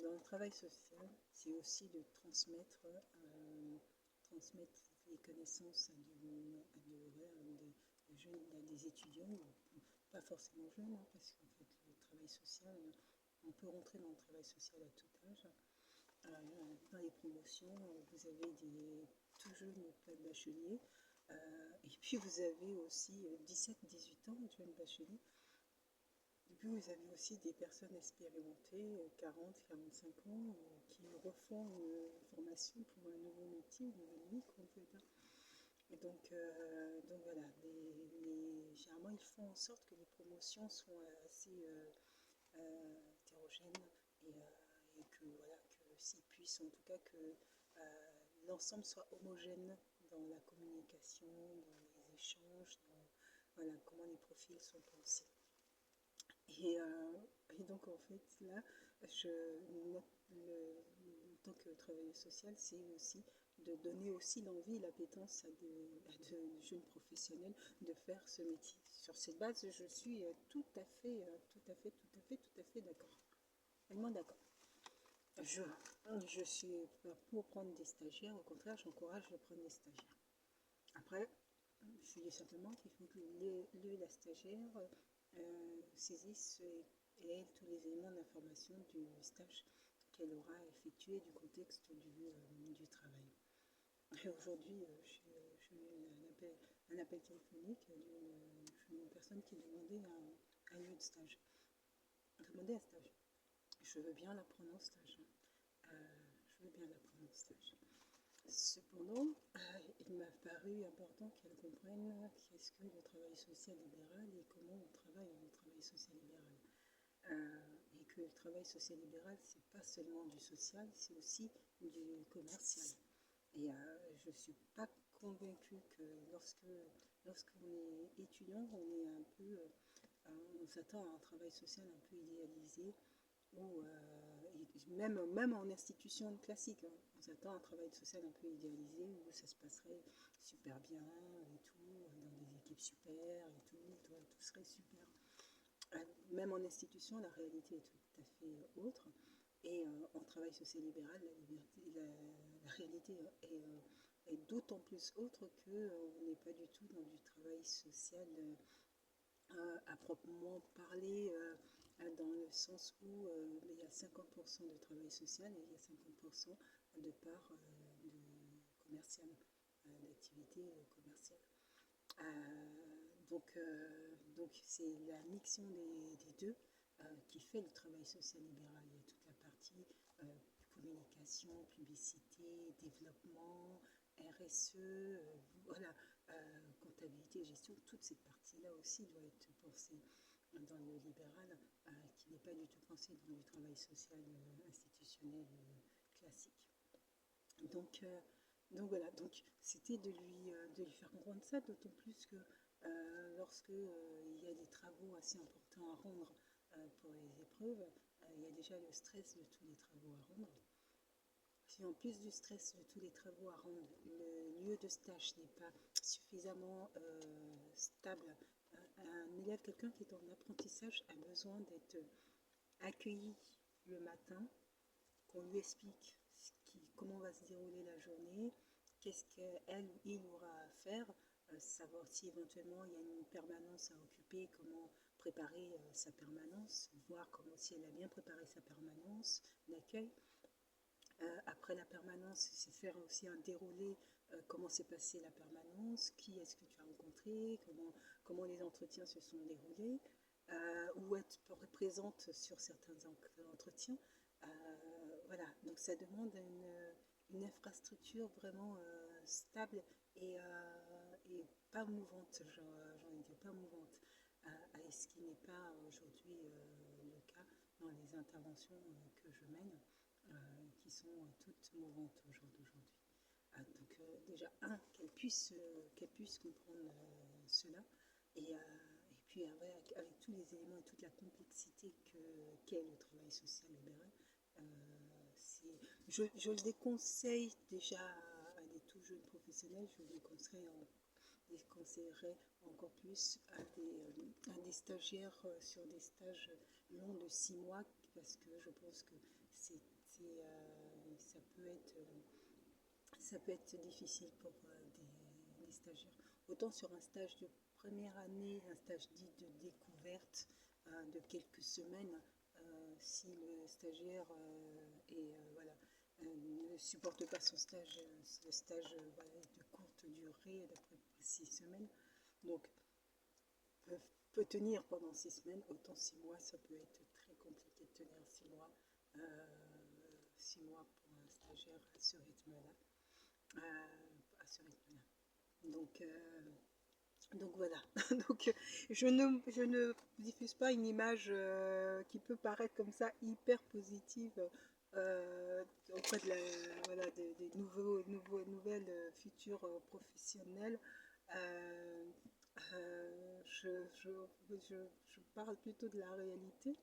dans le travail social, c'est aussi de transmettre les connaissances des jeunes, à des étudiants, pas forcément jeunes, hein, parce qu'en fait, le travail social, on peut rentrer dans le travail social à tout âge. Dans les promotions, vous avez des tout jeunes bacheliers, et puis vous avez aussi 17-18 ans, jeunes bacheliers. Et puis vous avez aussi des personnes expérimentées, 40-45 ans, qui refont une formation pour un nouveau métier, une nouvelle vie, qu'on peut dire. Et donc voilà, généralement ils font en sorte que les promotions soient assez hétérogènes et que voilà, que s'ils puissent, en tout cas que l'ensemble soit homogène dans la communication, dans les échanges, dans voilà, comment les profils sont pensés. Et, euh, et donc en fait là, je, en tant que travailleuse sociale, c'est aussi de donner aussi l'envie et l'appétence à de jeunes professionnels de faire ce métier. Sur cette base, je suis tout à fait d'accord. Tellement d'accord. Je, je suis pas pour prendre des stagiaires, au contraire, j'encourage de prendre des stagiaires. Après, je dis simplement qu'il faut que la stagiaire saisisse et ait tous les éléments d'information du stage qu'elle aura effectué, du contexte du travail. Et aujourd'hui, j'ai eu un appel téléphonique d'une personne qui demandait un lieu de stage. Demandait un stage. Je veux bien la prendre en stage. Je veux bien la prendre en stage. Cependant, il m'a paru important qu'elle comprenne qu'est-ce que le travail social libéral et comment on travaille le travail social libéral. Et que le travail social libéral, c'est pas seulement du social, c'est aussi du commercial. Et je ne suis pas convaincue que lorsqu'on est étudiant, on s'attend à un travail social un peu idéalisé, ou même en institution classique, hein, on s'attend à un travail social un peu idéalisé où ça se passerait super bien et tout, dans des équipes super et tout serait super. Même en institution, la réalité est tout à fait autre. Et en travail social libéral, la réalité est d'autant plus autre qu'on n'est pas du tout dans du travail social à proprement parler, dans le sens où il y a 50% de travail social et il y a 50% de part de commercial, d'activité commerciale. Donc c'est la mixion des deux qui fait le travail social libéral. Il y a toute la partie communication, publicité, développement, RSE, voilà, comptabilité, gestion, toute cette partie-là aussi doit être pensée dans le libéral, qui n'est pas du tout pensée dans le travail social institutionnel classique. Donc, euh, donc voilà, donc c'était de lui faire comprendre ça, d'autant plus que lorsque il y a des travaux assez importants à rendre pour les épreuves, il y a déjà le stress de tous les travaux à rendre. Si en plus du stress de tous les travaux à rendre, le lieu de stage n'est pas suffisamment stable, un élève, quelqu'un qui est en apprentissage, a besoin d'être accueilli le matin, qu'on lui explique comment va se dérouler la journée, qu'est-ce qu'elle ou il aura à faire, savoir si éventuellement il y a une permanence à occuper, comment préparer sa permanence, voir comment, si elle a bien préparé sa permanence d'accueil. Après la permanence, c'est faire aussi un déroulé, comment s'est passée la permanence, qui est-ce que tu as rencontré, comment les entretiens se sont déroulés, où être présente sur certains entretiens. Voilà, donc ça demande une infrastructure vraiment stable et pas mouvante, j'en ai dit, pas mouvante, ce qui n'est pas aujourd'hui le cas dans les interventions que je mène, qui sont toutes mouvantes au jour d'aujourd'hui. Donc déjà, qu'elle puisse comprendre cela, et puis avec tous les éléments et toute la complexité qu'est le travail social libéral, je le déconseille déjà à des tout jeunes professionnels, je le déconseille déconseillerais encore plus à des stagiaires sur des stages longs de 6 mois, parce que je pense que ça peut être, difficile pour des stagiaires. Autant sur un stage de première année, un stage dit de découverte de quelques semaines, si le stagiaire voilà, ne supporte pas son stage, le stage voilà, de courte durée, d'après 6 semaines, donc peut tenir pendant 6 semaines, autant 6 mois, ça peut être très compliqué de tenir 6 mois, 6 mois pour un stagiaire à ce rythme-là. À ce rythme-là. Donc voilà. Donc je ne diffuse pas une image qui peut paraître comme ça hyper positive auprès de voilà, des nouvelles futures professionnelles. Euh, je parle plutôt de la réalité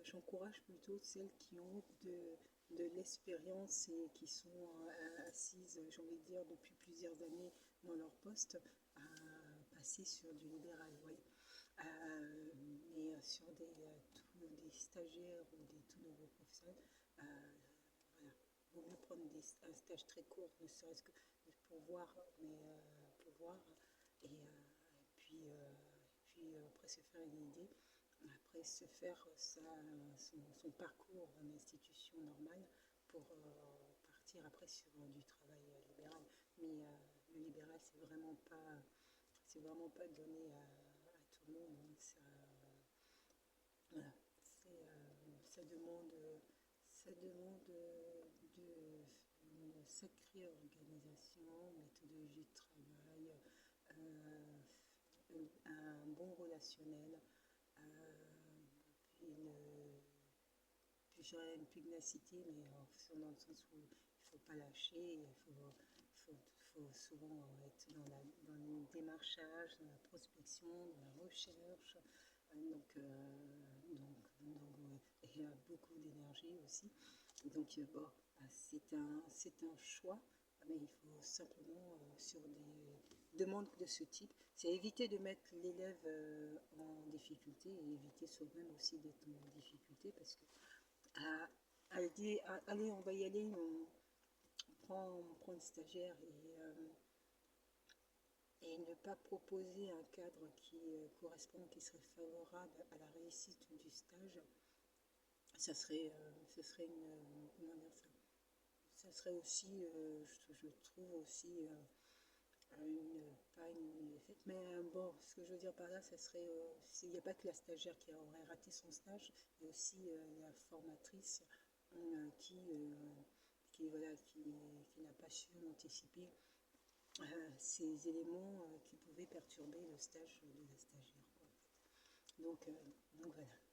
j'encourage plutôt celles qui ont de l'expérience et qui sont assises, j'ai envie de dire, depuis plusieurs années dans leur poste, à passer sur du libéral, oui. Mais sur des stagiaires ou des tout nouveaux professionnels, voilà, il vaut mieux prendre un stage très court, ne serait-ce que pour voir, pour voir, puis après se faire une idée, après se faire son parcours en institution normale pour partir après sur du travail libéral. Mais le libéral, c'est vraiment pas donné à tout le monde. Hein. Voilà, ça demande une sacrée organisation, méthodologie de travail, un bon relationnel, puis je dirais une pugnacité, mais dans le sens où il ne faut pas lâcher, faut souvent être dans le démarchage, dans la prospection, dans la recherche, et beaucoup d'énergie aussi. Donc bon, c'est un choix, mais il faut simplement sur des demandes de ce type, c'est éviter de mettre l'élève en difficulté et éviter soi-même aussi d'être en difficulté parce que allez, on va y aller, on prend une stagiaire et ne pas proposer un cadre qui correspond, qui serait favorable à la réussite du stage, ça serait une, comment dire ça serait aussi, je trouve aussi, pas une fête, mais bon, ce que je veux dire par là, ça serait, il n'y a pas que la stagiaire qui aurait raté son stage, il y a aussi la formatrice voilà, qui n'a pas su anticiper ces éléments qui pouvaient perturber le stage de la stagiaire. Quoi, en fait. Donc voilà.